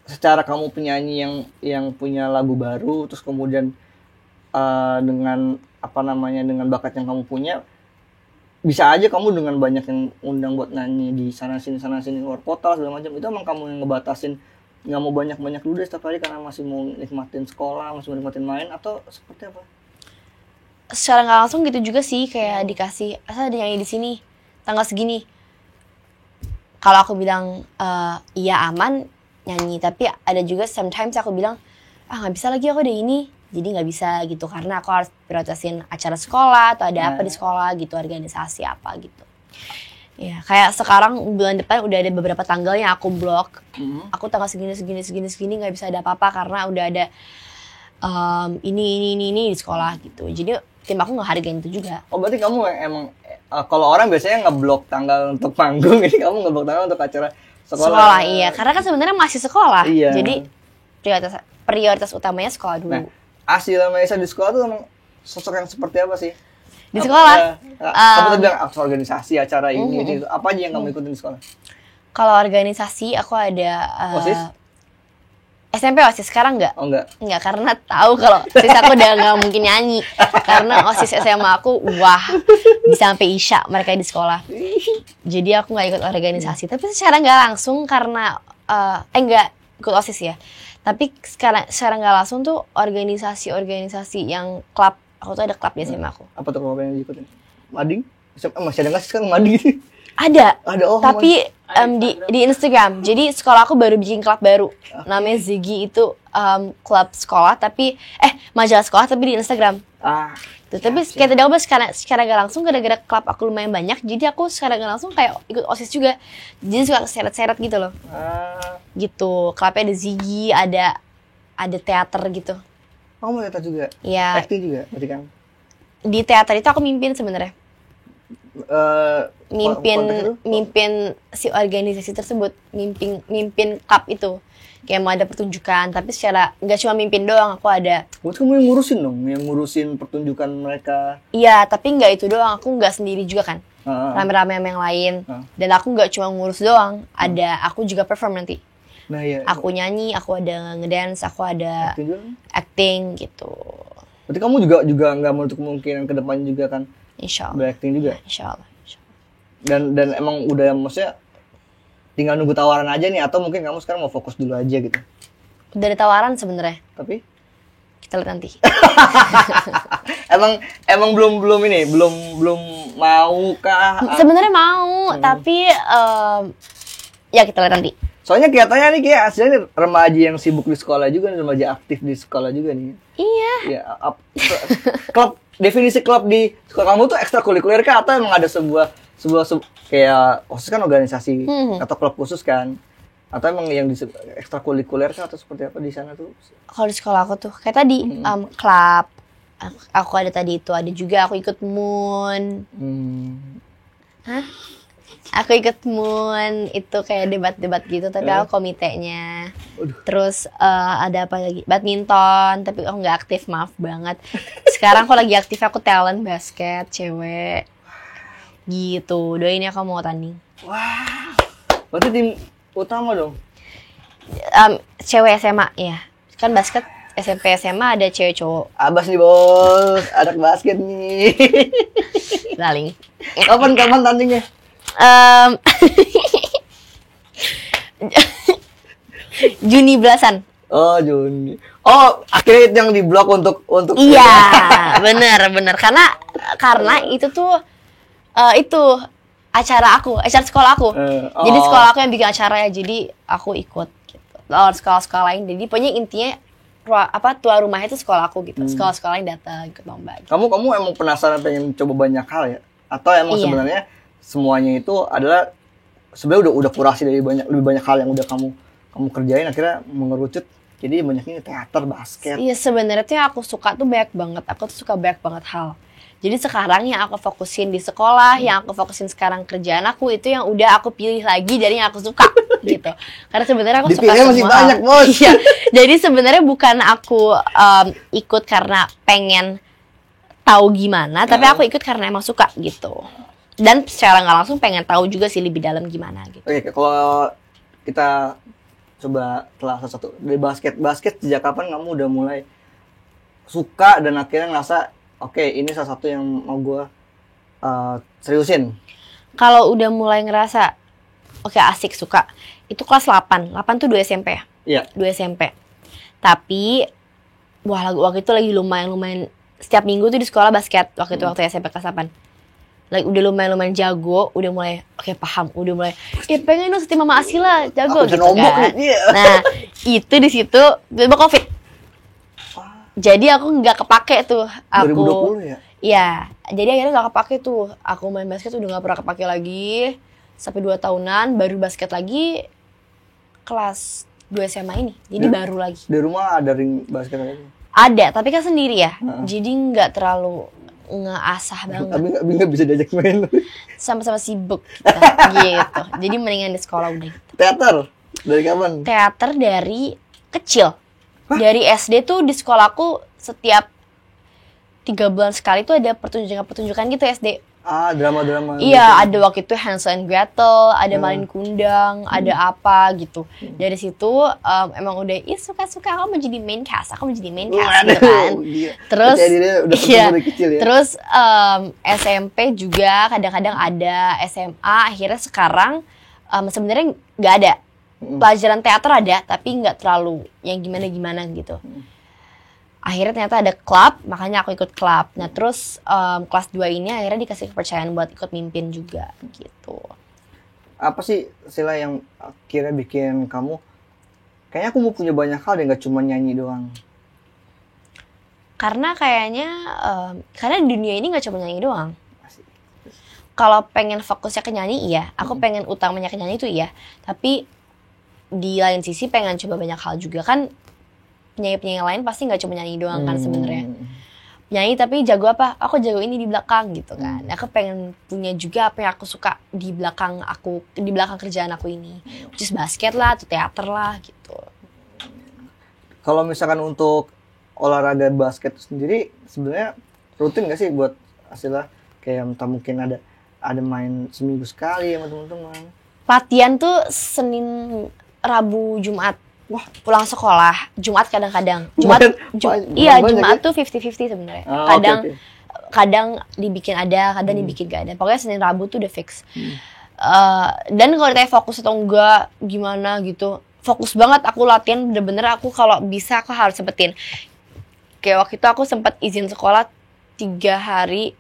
secara kamu penyanyi yang punya lagu baru, terus kemudian dengan dengan bakat yang kamu punya, bisa aja kamu dengan banyak yang undang buat nyanyi di sana sini luar kota segala macam, itu emang kamu yang ngebatasin nggak mau banyak dulu deh setiap hari karena masih mau nikmatin sekolah, masih mau nikmatin main, atau seperti apa? Secara nggak langsung gitu juga sih, kayak dikasih asal ada nyanyi di sini tanggal segini, kalau aku bilang iya aman nyanyi, tapi ada juga sometimes aku bilang nggak bisa lagi aku ada ini, jadi nggak bisa gitu karena aku harus prioritasin acara sekolah atau ada apa di sekolah gitu, organisasi apa gitu. Ya, kayak sekarang bulan depan udah ada beberapa tanggal yang aku blok. Aku tanggal segini nggak bisa ada apa-apa karena udah ada ini di sekolah gitu. Jadi tim aku nggak hargain itu juga. Oh berarti kamu emang kalau orang biasanya ngeblok tanggal untuk panggung, ini kamu ngeblok tanggal untuk acara sekolah. Iya, karena kan sebenarnya masih sekolah. Iya. Jadi prioritas utamanya sekolah dulu. Nah, Asila Maisa di sekolah tuh emang sosok yang seperti apa sih? Di sekolah? Kamu tadi bilang organisasi, acara ini, itu. Apa aja yang kamu ikutin di sekolah? Kalau organisasi, aku ada... OSIS? SMP OSIS, sekarang enggak? Oh enggak? Enggak, karena tahu kalau OSIS aku udah nggak mungkin nyanyi. Karena OSIS SMA aku, wah, bisa sampai Isya mereka di sekolah. Jadi aku nggak ikut organisasi. Tapi secara nggak langsung karena... enggak ikut OSIS ya. Tapi secara nggak langsung tuh organisasi yang klub. Aku tuh ada klub di SMA aku. Apa tuh klub yang diikutin? Mading? Masih ada nggak sih sekarang Mading? Ada. Oh, tapi di Instagram. Jadi sekolah aku baru bikin klub baru. Namanya Ziggy, itu klub sekolah tapi majalah sekolah tapi di Instagram. Tapi kayak tadi aku bahas secara gak langsung gara-gara klub aku lumayan banyak, jadi aku secara gak langsung kayak ikut OSIS juga. Jadi suka seret-seret gitu loh. Gitu. Klubnya ada Ziggy, ada teater gitu. Kamu mau teater juga? Iya. Acting juga, berarti kan? Di teater itu aku mimpin sebenarnya. Mimpin si organisasi tersebut, mimpin klub itu. Kayak mau ada pertunjukan, tapi secara nggak cuma mimpin doang, aku ada. Berarti kamu yang ngurusin dong, yang ngurusin pertunjukan mereka. Iya, tapi nggak itu doang, aku nggak sendiri juga kan. Rame-rame sama yang lain. Dan aku nggak cuma ngurus doang, aku juga perform nanti. Nah, iya. Aku nyanyi, aku ada ngedance, aku ada acting gitu. Berarti kamu juga nggak menutup kemungkinan ke depan juga kan? Insya Allah. Beracting juga. Insya Allah. Dan emang udah maksudnya tinggal nunggu tawaran aja nih, atau mungkin kamu sekarang mau fokus dulu aja gitu? Udah ada tawaran sebenarnya. Tapi kita lihat nanti. emang belum mau kah? Sebenarnya mau, tapi ya kita lihat nanti. Soalnya kelihatannya nih kayak aslinya nih remaja yang sibuk di sekolah juga nih, remaja aktif di sekolah juga nih. Iya. Ya, definisi klub di sekolah kamu tuh ekstrakurikuler kah, atau emang ada sebuah kayak OSIS kan organisasi atau klub khusus kan? Atau emang yang ekstrakurikuler kah, atau seperti apa di sana tuh? Kalau di sekolah aku tuh kayak tadi klub. Aku ada tadi itu, ada juga aku ikut MUN. Hah? Aku ikut MUN, itu kayak debat-debat gitu, tapi aku komitenya. Terus ada apa lagi? Badminton, tapi aku nggak aktif, maaf banget. Sekarang aku lagi aktif, aku talent basket, cewek. Gitu, doain ya kamu mau tanding. Wah, berarti tim utama dong? Cewek SMA, ya. Kan basket SMP SMA ada cewek cowok. Abas nih bos, anak basket nih. Laling. Kapan tandingnya? Juni belasan. Oh, Juni. Oh, akhirnya yang di blok untuk Iya, bener karena itu tuh itu acara sekolah aku. Jadi sekolah aku yang bikin acara ya, jadi aku ikut gitu. Lawan sekolah-sekolah lain. Jadi pokoknya intinya tuan rumahnya itu sekolah aku gitu. Sekolah-sekolah lain datang ikut lomba. Gitu. Kamu emang penasaran pengen coba banyak hal ya? Atau emang sebenarnya semuanya itu adalah sebenarnya udah kurasi dari lebih banyak hal yang udah kamu kerjain, akhirnya mengerucut jadi banyak ini teater, basket. Iya, sebenarnya tuh yang aku suka tuh banyak banget. Aku tuh suka banyak banget hal. Jadi sekarang yang aku fokusin di sekolah, yang aku fokusin sekarang kerjaan aku, itu yang udah aku pilih lagi dari yang aku suka gitu. Karena sebenarnya aku suka semua masih banyak, bos. Iya. Jadi sebenarnya bukan aku ikut karena pengen tahu gimana, tapi aku ikut karena emang suka gitu. Dan secara nggak langsung pengen tahu juga sih lebih dalam gimana gitu. Oke, kalau kita coba telah satu dari basket sejak kapan kamu udah mulai suka dan akhirnya ngerasa oke, ini salah satu yang mau gue seriusin? Kalau udah mulai ngerasa oke, asik, suka, itu kelas 8 tuh 2 SMP ya? Iya. 2 SMP. Tapi waktu itu lagi lumayan setiap minggu tuh di sekolah basket waktu SMP kelas 8. Udah lumayan jago, udah mulai paham, udah mulai pengen dong seperti Mama Asila, jago gitu kan. Nah, itu di situ tiba-tiba Covid. Jadi aku nggak kepake tuh. 2020 ya? Iya, jadi akhirnya nggak kepake tuh. Aku main basket udah nggak pernah kepake lagi. sampai 2 tahunan, baru basket lagi kelas 2 SMA ini. Jadi baru lagi. Di rumah ada ring basket lagi? Ada, tapi kan sendiri ya. Jadi nggak terlalu ngeasah banget. Tapi nggak bisa diajak main. Sama-sama sibuk kita, gitu. Jadi mendingan di sekolah udah gitu. Teater? Dari kapan? Teater dari kecil. Dari SD tuh di sekolahku setiap 3 bulan sekali tuh ada pertunjukan gitu SD. Drama-drama. Iya, ada waktu itu Hansel and Gretel, ada Malin Kundang, ada apa gitu. Dari situ emang udah suka-suka aku mau jadi main cast gitu kan. Terus iya, kecil, ya? Terus SMP juga kadang-kadang ada, SMA akhirnya sekarang sebenarnya nggak ada. Pelajaran teater ada, tapi nggak terlalu yang gimana-gimana gitu. Akhirnya ternyata ada klub, makanya aku ikut klub. Nah terus kelas 2 ini akhirnya dikasih kepercayaan buat ikut mimpin juga gitu. Apa sih Sila yang akhirnya bikin kamu, kayaknya aku mau punya banyak hal deh, gak cuma nyanyi doang? Karena kayaknya, karena di dunia ini gak cuma nyanyi doang. Kalau pengen fokusnya ke nyanyi iya, aku pengen utamanya ke nyanyi itu iya. Tapi di lain sisi pengen coba banyak hal juga kan. Penyanyi-penyanyi lain pasti nggak cuma nyanyi doang kan sebenarnya. Nyanyi tapi jago apa? Aku jago ini di belakang gitu kan. Aku pengen punya juga apa yang aku suka di belakang kerjaan aku ini. Which is basket lah, atau teater lah gitu. Kalau misalkan untuk olahraga basket sendiri sebenarnya rutin nggak sih buat Sila? Kayak entah mungkin ada main seminggu sekali sama teman-teman. Latihan tuh Senin, Rabu, Jumat. Wah, pulang sekolah, Jumat kadang-kadang. Jumat tuh 50-50 sebenarnya. Kadang dibikin ada, kadang dibikin gak ada. Pokoknya Senin Rabu tuh udah fix. Dan kalau ditanya fokus atau enggak, gimana gitu. Fokus banget aku latihan, bener-bener aku kalau bisa aku harus sempetin. Kayak waktu itu aku sempet izin sekolah 3 hari.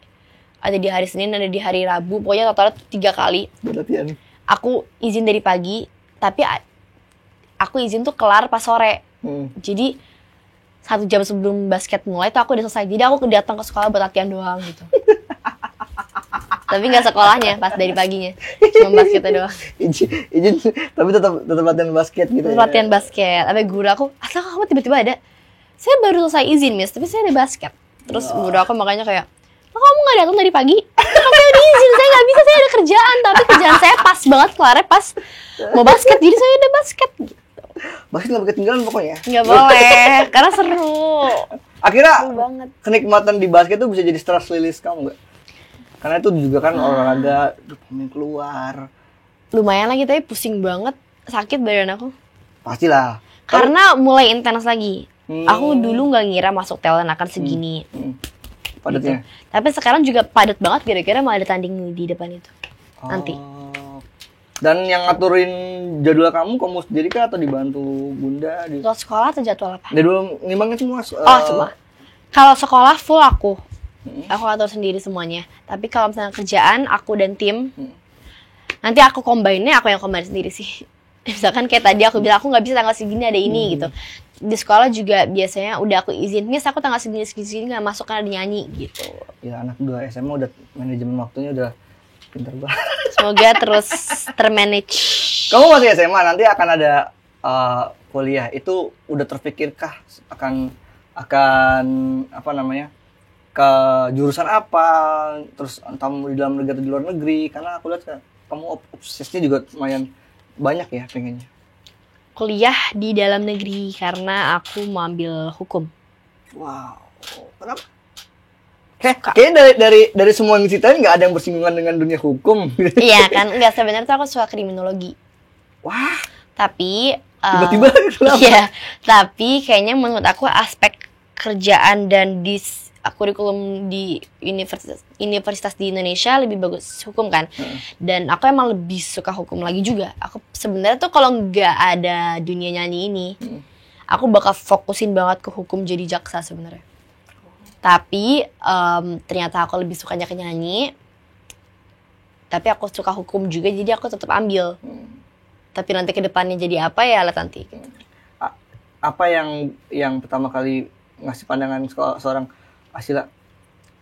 Ada di hari Senin, ada di hari Rabu. Pokoknya totalnya 3 kali. Latihan. Aku izin dari pagi, tapi aku izin tuh kelar pas sore. Jadi 1 jam sebelum basket mulai tuh aku udah selesai. Jadi aku datang ke sekolah buat latihan doang gitu. Tapi nggak sekolahnya pas dari paginya, cuma basketnya doang. Izin tapi tetap latihan basket gitu. Latihan basket. Tapi guru aku, atau kamu tiba-tiba ada? Saya baru selesai izin miss, tapi saya ada basket. Terus guru aku makanya kayak, kamu nggak datang dari pagi? Kan saya udah izin, saya nggak bisa, saya ada kerjaan. Tapi kerjaan saya pas banget kelarnya pas mau basket, jadi saya ada basket. Basket nggak boleh ketinggalan pokoknya. Nggak boleh, karena seru. Akhirnya seru banget. Kenikmatan di basket tuh bisa jadi stress release kamu nggak? Karena itu juga kan olahraga, pengen keluar. Lumayan lagi, tapi pusing banget, sakit badan aku. Pastilah. Karena mulai intens lagi. Aku dulu nggak ngira masuk talent akan segini. Padatnya. Gitu. Tapi sekarang juga padat banget, kira-kira mau ada tanding di depan itu. Nanti. Dan yang ngaturin jadwal kamu sendiri kah atau dibantu bunda? Jadwal sekolah atau jadwal apa? Jadwal ngimbangin semua? Semua. Kalau sekolah full aku. Aku atur sendiri semuanya. Tapi kalau misalnya kerjaan, aku dan tim, nanti aku combine-nya, aku yang combine sendiri sih. Misalkan kayak tadi aku bilang, aku nggak bisa tanggal segini ada ini gitu. Di sekolah juga biasanya udah aku izin, miss aku tanggal segini nggak masuk karena ada nyanyi gitu. Ya anak 2 SMA udah manajemen waktunya udah pintar banget. Semoga terus termanage. Kamu masih SMA, nanti akan ada kuliah. Itu udah terpikirkah akan apa namanya, ke jurusan apa, terus entah di dalam negeri atau di luar negeri? Karena aku lihat kamu obsesinya juga lumayan banyak ya pengennya. Kuliah di dalam negeri karena aku mau ambil hukum. Wow, kenapa? Kayaknya dari semua yang ceritain nggak ada yang bersinggungan dengan dunia hukum. Iya kan, nggak, sebenarnya tuh aku suka kriminologi. Wah. Tapi tiba-tiba iya, tapi kayaknya menurut aku aspek kerjaan dan kurikulum di universitas di Indonesia lebih bagus hukum kan. Dan aku emang lebih suka hukum lagi juga. Aku sebenarnya tuh kalau nggak ada dunia nyanyi ini, aku bakal fokusin banget ke hukum jadi jaksa sebenarnya. Tapi ternyata aku lebih sukanya ke nyanyi. Tapi aku suka hukum juga, jadi aku tetap ambil. Tapi nanti ke depannya jadi apa ya lihat nanti. Apa yang pertama kali ngasih pandangan seorang Sila,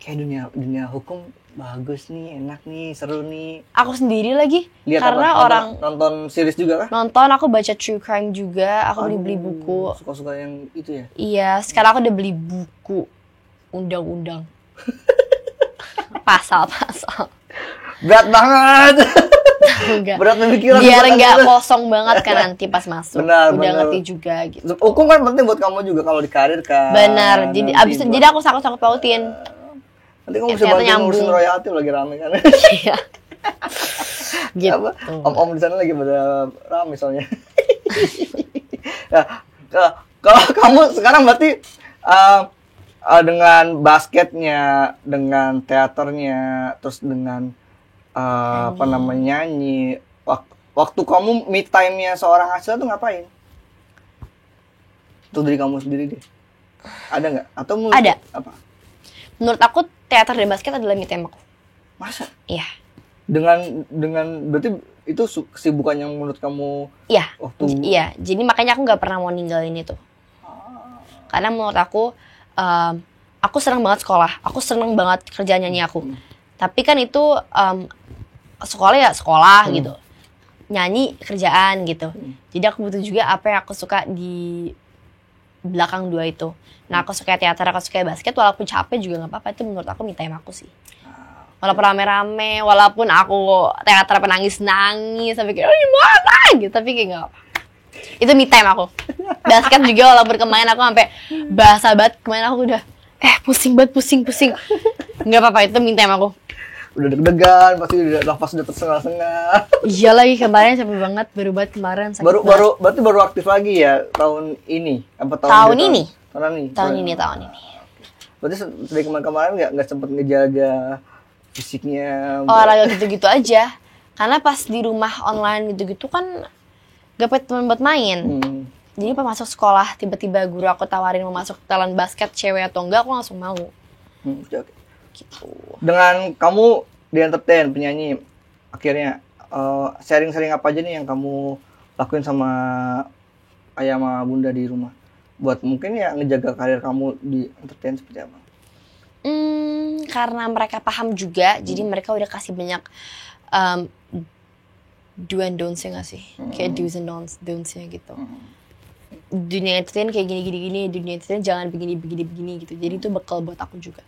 kayak dunia hukum bagus nih, enak nih, seru nih. Aku sendiri lagi. Lihat karena apa? orang nonton series juga kah? nonton, aku baca true crime juga, aku beli buku. Suka-suka yang itu ya? Iya, sekarang aku udah beli buku undang-undang. Pasal-pasal. Berat banget. Enggak. Berat pemikiran. Biar enggak kosong banget kan nanti pas masuk. Benar, udah benar. ngerti juga gitu. Hukum kan penting buat kamu juga kalau di karir kan. Benar. Jadi jadi aku sangkut-sangkut pautin. Nanti kamu bisa bantu ngurusin royalti lagi rame kan. Iya. Gitu. Apa? Om-om di sana lagi pada rame soalnya. Nah, kalau kamu sekarang berarti dengan basketnya, dengan teaternya, terus dengan apa namanya nyanyi, waktu kamu me time-nya seorang Asila tuh ngapain? Untuk diri kamu sendiri deh. Ada nggak? Atau ada? Apa? Menurut aku teater dan basket adalah me time aku. Masa? Iya. Dengan berarti itu kesibukan yang menurut kamu? Iya. Waktu... Iya. Jadi makanya aku nggak pernah mau ninggalin itu. Karena menurut aku senang banget sekolah. Aku senang banget kerjaan nyanyi aku. Tapi kan itu sekolah ya sekolah gitu. Nyanyi kerjaan gitu. Jadi aku butuh juga apa yang aku suka di belakang dua itu. Nah, aku suka teater, aku suka basket, walaupun capek juga nggak apa-apa. Itu menurut aku me time aku sih. Walaupun rame-rame, walaupun aku teater nangis sampai kayak, oh gimana gitu, tapi kayak nggak apa. Itu me time aku. Basket juga walaupun kemarin aku sampai basah banget, kemarin aku udah pusing banget, pusing. Nggak apa-apa, itu me time aku. Udah deg-degan, pasti udah nafas udah tersengal-sengal. Iya lagi, kemarin capek banget, baru banget kemarin sakit berarti baru aktif lagi ya tahun ini? Apa tahun ini? Tahun ini. Berarti dari kemarin nggak sempet ngejaga fisiknya? Olahraga gitu-gitu aja. Karena pas di rumah online gitu-gitu kan gak punya teman buat main. Jadi pas masuk sekolah, tiba-tiba guru aku tawarin mau masuk talent basket cewek atau enggak, aku langsung mau. Okay. Gitu. Dengan kamu di entertain, penyanyi, akhirnya sharing-sharing apa aja nih yang kamu lakuin sama ayah sama bunda di rumah? Buat mungkin ya ngejaga karir kamu di entertain seperti apa? Karena mereka paham juga, jadi mereka udah kasih banyak do and don'ts-nya gak sih? Kayak do's and don'ts-nya gitu. Dunia entertain kayak gini, dunia entertain jangan begini gitu. Jadi itu bekal buat aku juga.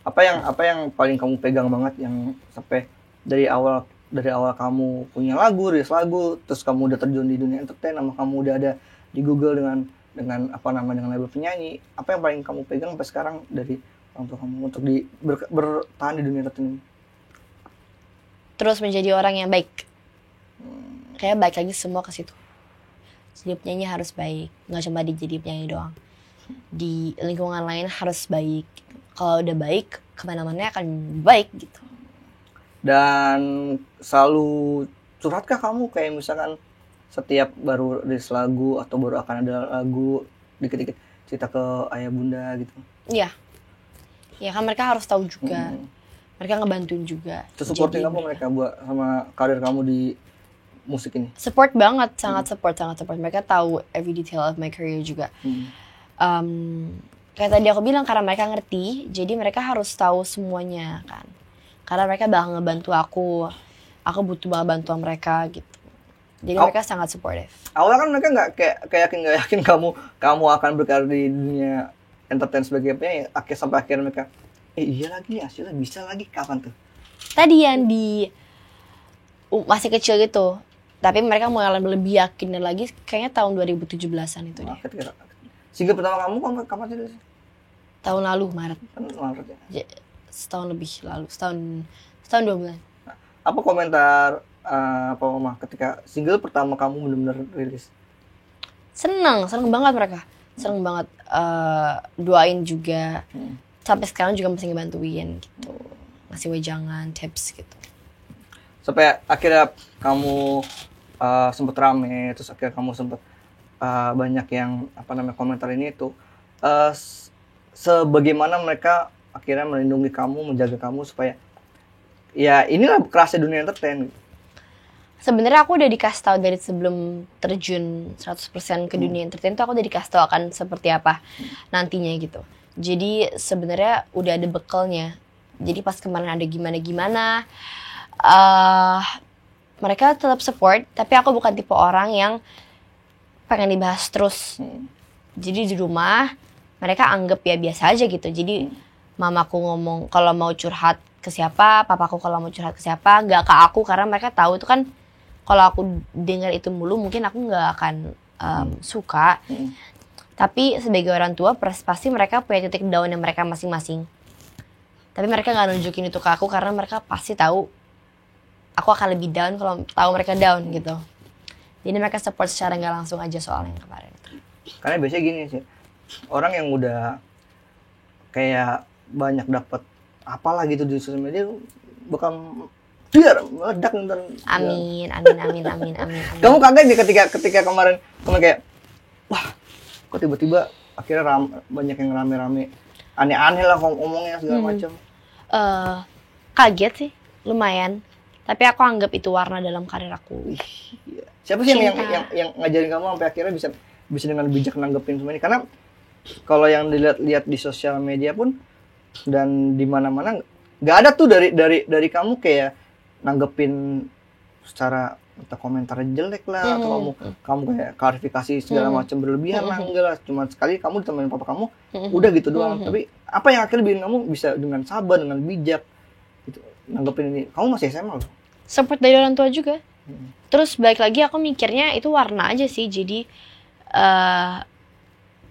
Apa yang paling kamu pegang banget yang sampai dari awal kamu punya lagu, rilis lagu, terus kamu udah terjun di dunia entertain, sama kamu udah ada di Google dengan dengan label penyanyi, apa yang paling kamu pegang sampai sekarang dari orang tua kamu untuk bertahan di dunia entertain? Terus menjadi orang yang baik. Kayak baik lagi semua ke situ. Jadi penyanyi harus baik, nggak cuma jadi penyanyi doang. Di lingkungan lain harus baik. Kalau udah baik, kemana-mana akan baik gitu. Dan selalu curhatkah kamu kayak misalkan setiap baru rilis lagu atau baru akan ada lagu dikit-dikit cerita ke ayah bunda gitu? Iya. Ya kan mereka harus tahu juga. Mereka ngebantuin juga. Supporting apa mereka buat sama karir kamu di musik ini? Support banget, sangat support. Mereka tahu every detail of my career juga. Kayak tadi aku bilang, karena mereka ngerti, jadi mereka harus tahu semuanya kan. Karena mereka bakal ngebantu aku butuh banget bantuan mereka gitu. Jadi mereka sangat supportive. Awalnya kan mereka nggak yakin kamu akan berkarir di dunia entertain sebagai penyanyi. Sampai akhirnya mereka, iya lagi nih Asila bisa lagi, kapan tuh? Tadi yang di masih kecil gitu. Tapi mereka mulai lebih yakin lagi kayaknya tahun 2017-an itu deh. Single pertama kamu kapan sih? Tahun lalu, Maret ya? Setahun lebih lalu, setahun 2 bulan. Apa komentar Pak Mama ketika single pertama kamu benar-benar rilis? Seneng banget mereka. Seneng banget, doain juga. Sampai sekarang juga masih ngebantuin gitu. Ngasih wejangan, tips gitu. Sampai akhirnya kamu sempet rame, terus akhirnya kamu sempet banyak yang komentar ini itu. Sebagaimana mereka akhirnya melindungi kamu, menjaga kamu supaya ya inilah kerasnya dunia entertain. Sebenarnya aku udah dikasih tahu dari sebelum terjun 100% ke dunia entertain tuh aku udah dikasih tahu akan seperti apa nantinya gitu. Jadi sebenarnya udah ada bekalnya Jadi pas kemarin ada gimana-gimana, mereka tetap support, tapi aku bukan tipe orang yang pengen dibahas terus. Jadi di rumah mereka anggap ya biasa aja gitu. Jadi mamaku ngomong kalau mau curhat ke siapa, papaku kalau mau curhat ke siapa, nggak ke aku karena mereka tahu itu kan kalau aku dengar itu mulu mungkin aku nggak akan suka. Tapi sebagai orang tua pasti mereka punya titik down yang mereka masing-masing. Tapi mereka nggak nunjukin itu ke aku karena mereka pasti tahu aku akan lebih down kalau tahu mereka down gitu. Jadi mereka support secara nggak langsung aja soal yang kemarin itu. Karena biasanya gini sih, orang yang udah kayak banyak dapat apalah gitu di sosial media bakal meledak ntar. Amin. Kamu kaget nih ketika kemarin kayak, wah, kok tiba-tiba akhirnya banyak yang rame-rame, aneh-aneh lah ngomongnya segala macam. Kaget sih, lumayan. Tapi aku anggap itu warna dalam karir aku. Iya. Siapa sih yang ngajarin kamu sampai akhirnya bisa dengan bijak nanggepin semua ini? Karena kalau yang dilihat di sosial media pun dan di mana-mana nggak ada tuh dari kamu kayak nanggepin secara entah komentar jelek lah atau kamu kayak klarifikasi segala macam berlebihan lah, enggak lah, cuma sekali kamu ditemenin papa kamu udah gitu doang. Tapi apa yang akhirnya bikin kamu bisa dengan sabar, dengan bijak gitu nanggepin ini? Kamu masih SMA loh. Support dari orang tua juga. Terus balik lagi aku mikirnya itu warna aja sih, jadi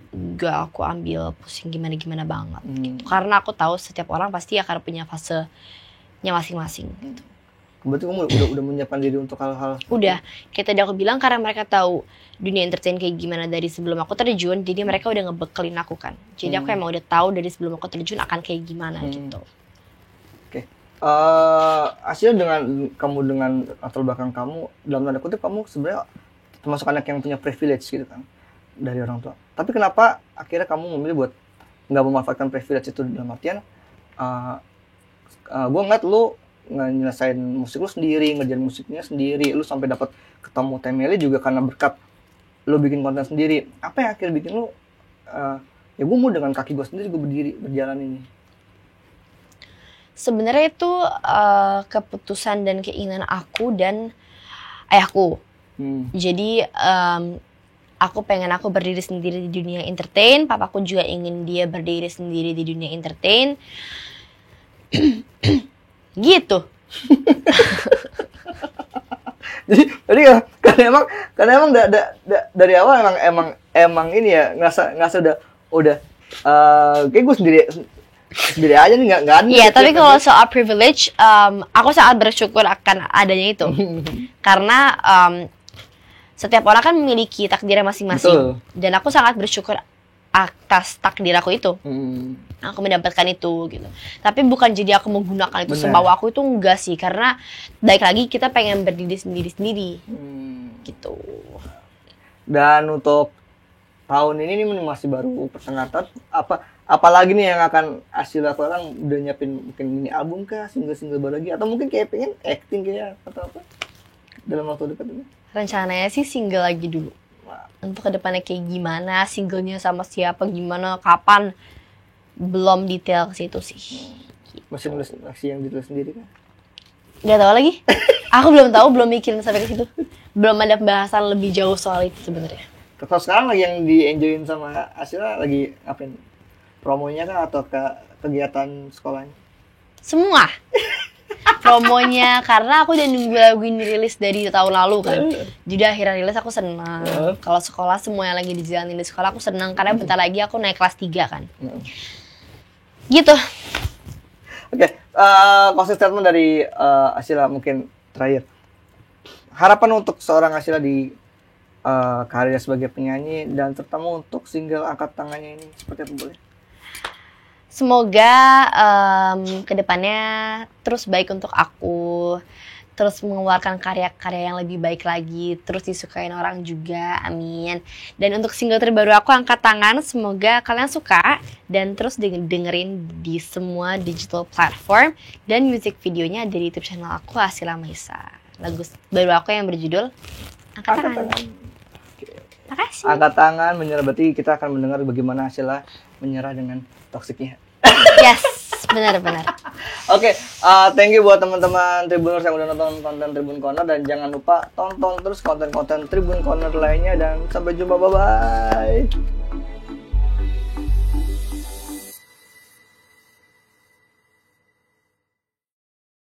gak aku ambil pusing gimana banget gitu. Karena aku tahu setiap orang pasti akan punya fasenya masing-masing gitu. Berarti kamu udah menyiapkan diri untuk hal-hal udah, kayak tadi aku bilang, karena mereka tahu dunia entertain kayak gimana dari sebelum aku terjun, jadi mereka udah ngebekelin aku kan. Jadi aku emang udah tahu dari sebelum aku terjun akan kayak gimana gitu. Oke. Hasil dengan latar belakang kamu, dalam tanda kutip kamu sebenarnya termasuk anak yang punya privilege gitu kan dari orang tua. Tapi kenapa akhirnya kamu memilih buat nggak memanfaatkan privilege itu? Dalam artian, gue ngeliat lu nyelesain musik lu sendiri, ngerjain musiknya sendiri, lu sampai dapat ketemu Temeli juga karena berkat lu bikin konten sendiri. Apa yang akhirnya bikin lu ya gue mau dengan kaki gue sendiri gue berdiri berjalan ini? Sebenarnya itu keputusan dan keinginan aku dan ayahku. Jadi aku pengen aku berdiri sendiri di dunia entertain, papaku juga ingin dia berdiri sendiri di dunia entertain. Gitu. Jadi karena emang dari awal emang ini ya ngerasa udah kayak gue sendiri aja nih nggak ada. Iya, tapi kalau soal privilege, aku sangat bersyukur akan adanya itu. Karena setiap orang kan memiliki takdirnya masing-masing. Betul. Dan aku sangat bersyukur atas takdir aku itu. Aku mendapatkan itu gitu. Tapi bukan jadi aku menggunakan itu sebawa aku, itu enggak sih. Karena baik lagi kita pengen berdiri sendiri. Gitu. Dan untuk tahun ini masih baru pertengahan. Apalagi nih yang akan hasil aku orang udah nyiapin mungkin mini album kah, single baru lagi, atau mungkin kayak pengen acting kayak atau apa dalam waktu dekat ini? Rencananya sih single lagi dulu. Untuk kedepannya kayak gimana, singlenya sama siapa, gimana, kapan, belum detail ke situ sih. Gitu. Masih nulis yang ditulis sendiri kan? Gak tahu lagi. Aku belum tahu, belum mikirin sampai ke situ. Belum ada bahasan lebih jauh soal itu sebenarnya. Kalau sekarang lagi yang di-enjoyin sama Asyila lagi ngapain? Promonya kah atau ke kegiatan sekolahnya? Semua. Promonya, karena aku udah nunggu lagu ini rilis dari tahun lalu kan. Jadi akhirnya rilis aku senang. Kalau sekolah, semua yang lagi dijalanin di sekolah aku senang. Karena bentar lagi aku naik kelas 3 kan. Gitu. Oke, closing statement dari Asyila mungkin terakhir. Harapan untuk seorang Asyila di karirnya sebagai penyanyi dan terutama untuk single angkat tangannya ini seperti apa boleh? Semoga kedepannya terus baik untuk aku, terus mengeluarkan karya-karya yang lebih baik lagi, terus disukain orang juga, amin. Dan untuk single terbaru aku, Angkat Tangan, semoga kalian suka dan terus dengerin di semua digital platform, dan music videonya ada di YouTube channel aku, Asyila Maisa. Lagu baru aku yang berjudul Angkat Tangan. Makasih. Angkat tangan, menyerah, berarti kita akan mendengar bagaimana Asyila menyerah dengan toksiknya. Yes, Benar. Oke, thank you buat teman-teman Tribuners yang udah nonton konten Tribun Corner, dan jangan lupa tonton terus konten-konten Tribun Corner lainnya, dan sampai jumpa, bye-bye.